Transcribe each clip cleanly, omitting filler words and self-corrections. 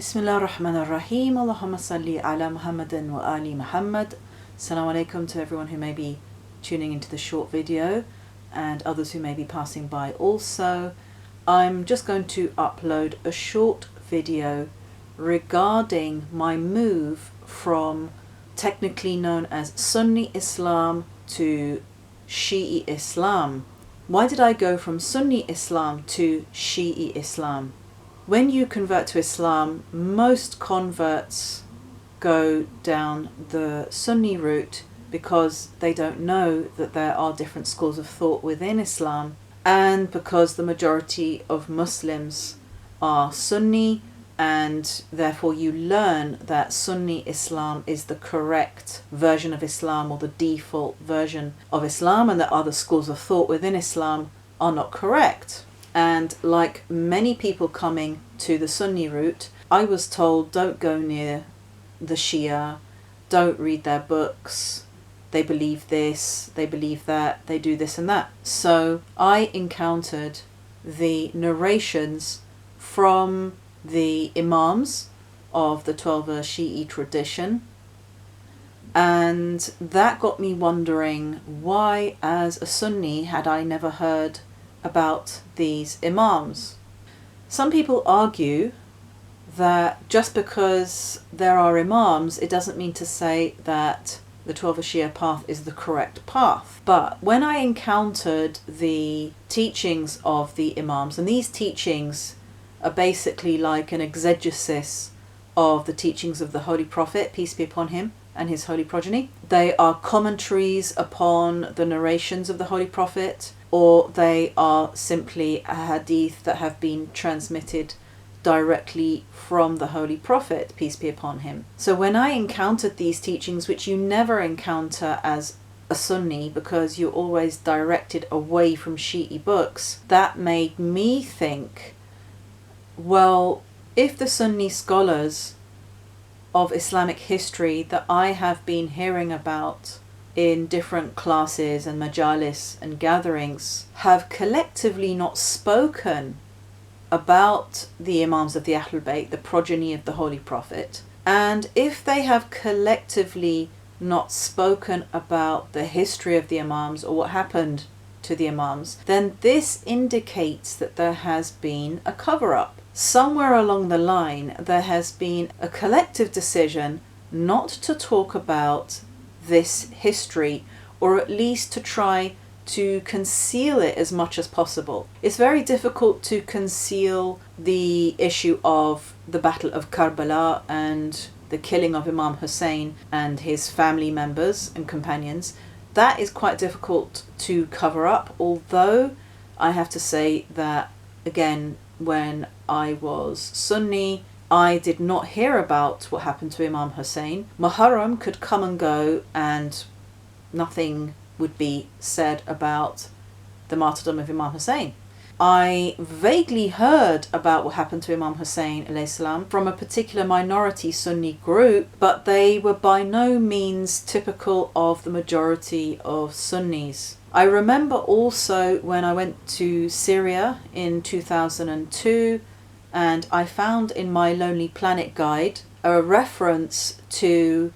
Bismillah ar-Rahman ar-Rahim. Allahumma salli ala Muhammadin wa ali Muhammad. Assalamu alaikum to everyone who may be tuning into the short video and others who may be passing by also. I'm just going to upload a short video regarding my move from technically known as Sunni Islam to Shi'i Islam. Why did I go from Sunni Islam to Shi'i Islam? When you convert to Islam, most converts go down the Sunni route because they don't know that there are different schools of thought within Islam, and because the majority of Muslims are Sunni, and therefore you learn that Sunni Islam is the correct version of Islam or the default version of Islam, and that other schools of thought within Islam are not correct. And like many people coming to the Sunni route, I was told, don't go near the Shia, don't read their books, they believe this, they believe that, they do this and that. So I encountered the narrations from the Imams of the 12 Shi'i tradition, and that got me wondering, why as a Sunni had I never heard about these Imams? Some people argue that just because there are Imams, it doesn't mean to say that the 12 Shia path is the correct path. But when I encountered the teachings of the Imams, and these teachings are basically like an exegesis of the teachings of the Holy Prophet, peace be upon him, and his holy progeny. They are commentaries upon the narrations of the Holy Prophet, or they are simply a hadith that have been transmitted directly from the Holy Prophet, peace be upon him. So when I encountered these teachings, which you never encounter as a Sunni because you're always directed away from Shi'i books, that made me think, well, if the Sunni scholars of Islamic history that I have been hearing about in different classes and majalis and gatherings have collectively not spoken about the Imams of the Ahlul Bayt, the progeny of the Holy Prophet, and if they have collectively not spoken about the history of the Imams or what happened to the Imams, then this indicates that there has been a cover-up. Somewhere along the line there has been a collective decision not to talk about this history, or at least to try to conceal it as much as possible. It's very difficult to conceal the issue of the Battle of Karbala and the killing of Imam Hussein and his family members and companions. That is quite difficult to cover up, although I have to say that, again, when I was Sunni, I did not hear about what happened to Imam Hussein. Muharram could come and go and nothing would be said about the martyrdom of Imam Hussein. I vaguely heard about what happened to Imam Hussein alayhi salam from a particular minority Sunni group, but they were by no means typical of the majority of Sunnis. I remember also when I went to Syria in 2002, and I found in my Lonely Planet guide a reference to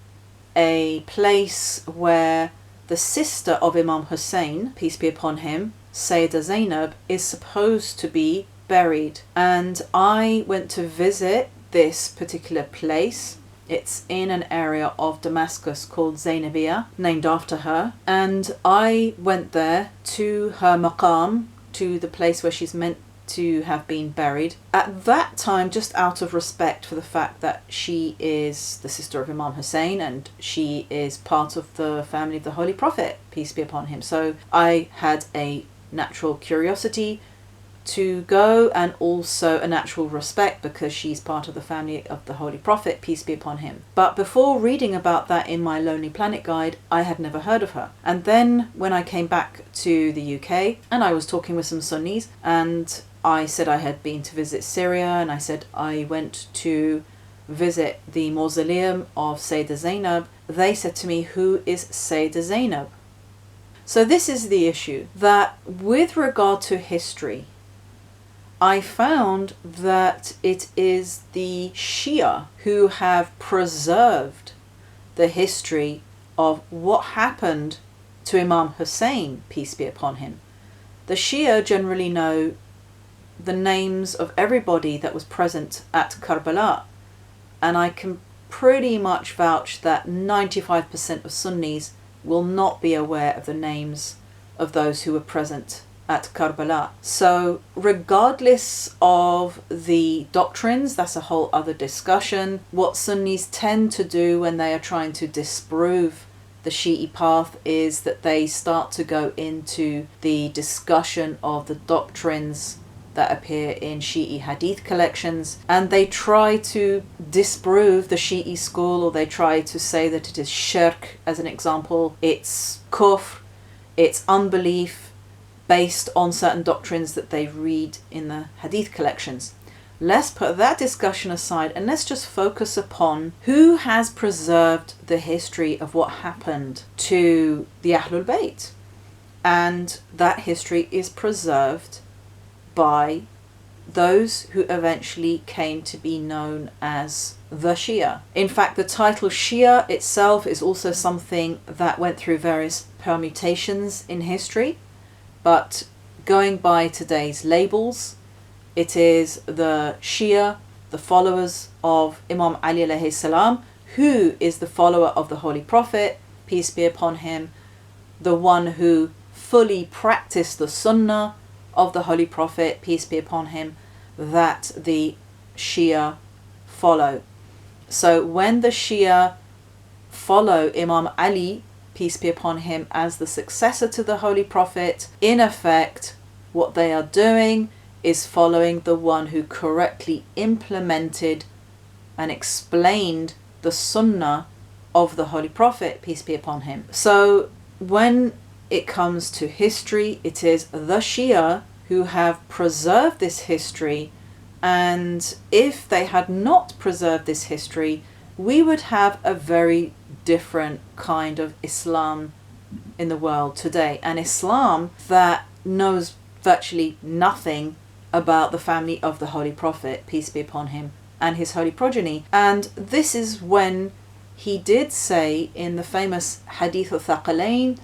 a place where the sister of Imam Hussein, peace be upon him, Sayyidah Zainab, is supposed to be buried. And I went to visit this particular place. It's in an area of Damascus called Zainabiyah, named after her. And I went there to her maqam, to the place where she's meant to have been buried. At that time, just out of respect for the fact that she is the sister of Imam Hussein and she is part of the family of the Holy Prophet, peace be upon him. So I had a natural curiosity to go, and also a natural respect because she's part of the family of the Holy Prophet, peace be upon him. But before reading about that in my Lonely Planet guide, I had never heard of her. And then when I came back to the UK and I was talking with some Sunnis, and I said I had been to visit Syria, and I said I went to visit the mausoleum of Sayyidah Zainab, they said to me, who is Sayyidah Zainab? So this is the issue, that with regard to history, I found that it is the Shia who have preserved the history of what happened to Imam Hussein, peace be upon him. The Shia generally know the names of everybody that was present at Karbala, and I can pretty much vouch that 95% of Sunnis will not be aware of the names of those who were present at Karbala. So regardless of the doctrines, that's a whole other discussion. What Sunnis tend to do when they are trying to disprove the Shi'i path is that they start to go into the discussion of the doctrines that appear in Shi'i hadith collections, and they try to disprove the Shi'i school, or they try to say that it is shirk, as an example. It's kufr, it's unbelief, based on certain doctrines that they read in the hadith collections. Let's put that discussion aside and let's just focus upon who has preserved the history of what happened to the Ahlul Bayt. And that history is preserved by those who eventually came to be known as the Shia. In fact, the title Shia itself is also something that went through various permutations in history, but going by today's labels, it is the Shia, the followers of Imam Ali alayhi salam, who is the follower of the Holy Prophet, peace be upon him, the one who fully practiced the Sunnah of the Holy Prophet, peace be upon him, that the Shia follow. So when the Shia follow Imam Ali, peace be upon him, as the successor to the Holy Prophet, in effect, what they are doing is following the one who correctly implemented and explained the Sunnah of the Holy Prophet, peace be upon him. So when it comes to history, it is the Shia who have preserved this history, and if they had not preserved this history, we would have a very different kind of Islam in the world today, an Islam that knows virtually nothing about the family of the Holy Prophet, peace be upon him, and his holy progeny. And this is when he did say in the famous Hadith al-Thaqalain,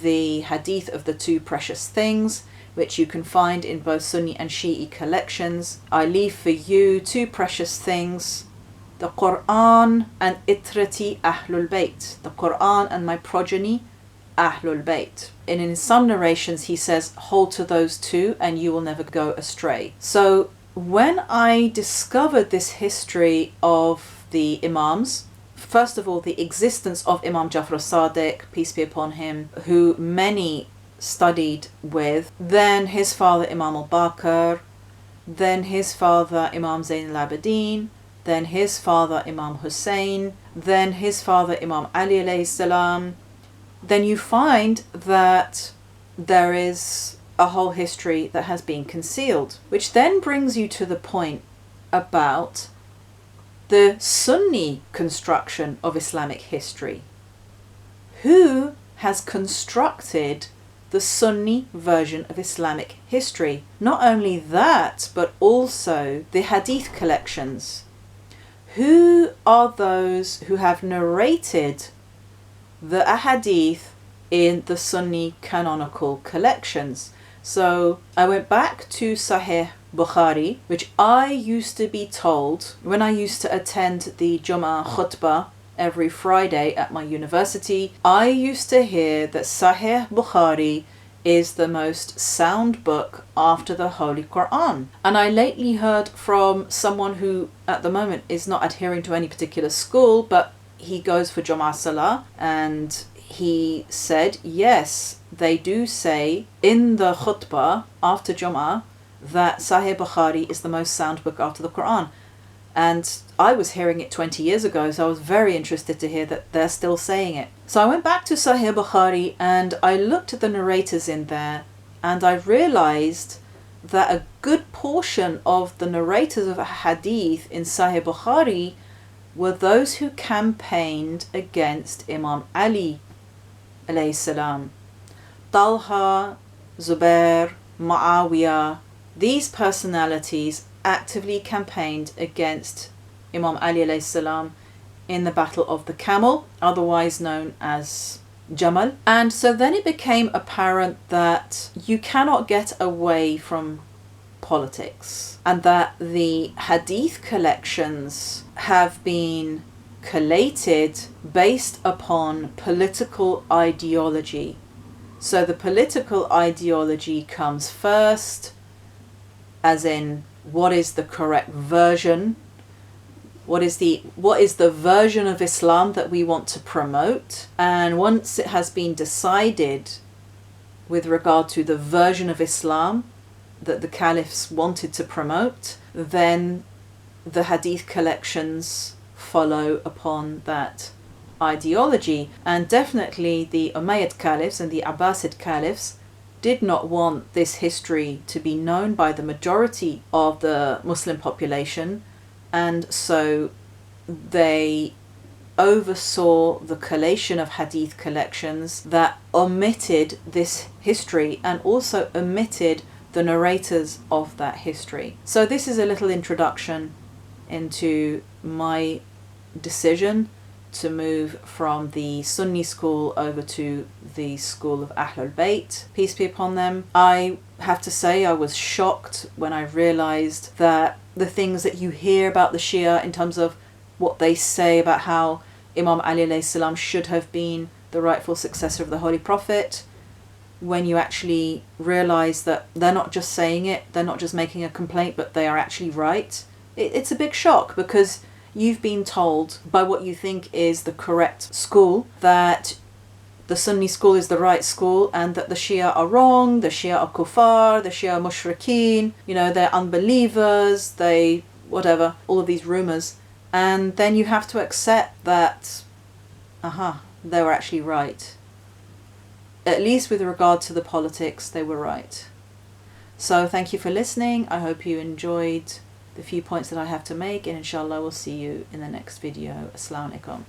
the Hadith of the two precious things, which you can find in both Sunni and Shi'i collections, I leave for you two precious things, the Quran and itrati Ahlul Bayt, the Quran and my progeny, Ahlul Bayt. And in some narrations he says, hold to those two and you will never go astray. So when I discovered this history of the Imams, first of all, the existence of Imam Jafar as-Sadiq, peace be upon him, who many studied with, then his father Imam al-Baqir, then his father Imam Zain al-Abidin, then his father Imam Hussein, then his father Imam Ali alayhi salam, then you find that there is a whole history that has been concealed, which then brings you to the point about the Sunni construction of Islamic history. Who has constructed the Sunni version of Islamic history? Not only that, but also the Hadith collections. Who are those who have narrated the Ahadith in the Sunni canonical collections? So I went back to Sahih Bukhari, which I used to be told when I used to attend the Jum'ah khutbah every Friday at my university. I used to hear that Sahih Bukhari is the most sound book after the Holy Quran. And I lately heard from someone who at the moment is not adhering to any particular school, but he goes for Jum'ah Salah, and he said, yes, they do say in the khutbah after Jum'ah that Sahih Bukhari is the most sound book after the Quran. And I was hearing it 20 years ago, so I was very interested to hear that they're still saying it. So I went back to Sahih Bukhari and I looked at the narrators in there, and I realized that a good portion of the narrators of hadith in Sahih Bukhari were those who campaigned against Imam Ali alayhi salam. Talha, Zubair, Muawiyah, these personalities actively campaigned against Imam Ali alayhi salam in the Battle of the Camel, otherwise known as Jamal. And so then it became apparent that you cannot get away from politics, and that the hadith collections have been collated based upon political ideology. So the political ideology comes first, as in what is the correct version, what is the version of Islam that we want to promote. And once it has been decided with regard to the version of Islam that the caliphs wanted to promote, then the hadith collections follow upon that ideology. And definitely the Umayyad caliphs and the Abbasid caliphs did not want this history to be known by the majority of the Muslim population, and so they oversaw the collation of hadith collections that omitted this history and also omitted the narrators of that history. So this is a little introduction into my decision to move from the Sunni school over to the school of Ahlul Bayt, peace be upon them. I have to say I was shocked when I realized that the things that you hear about the Shia in terms of what they say about how Imam Ali alayhi salam should have been the rightful successor of the Holy Prophet, when you actually realize that they're not just saying it, they're not just making a complaint, but they are actually right, it's a big shock, because you've been told by what you think is the correct school that the Sunni school is the right school, and that the Shia are wrong, the Shia are kuffar, the Shia are mushrikeen, they're unbelievers, they whatever, all of these rumours. And then you have to accept that, they were actually right. At least with regard to the politics, they were right. So thank you for listening. I hope you enjoyed the few points that I have to make, and inshallah we'll see you in the next video. Assalamu alaikum.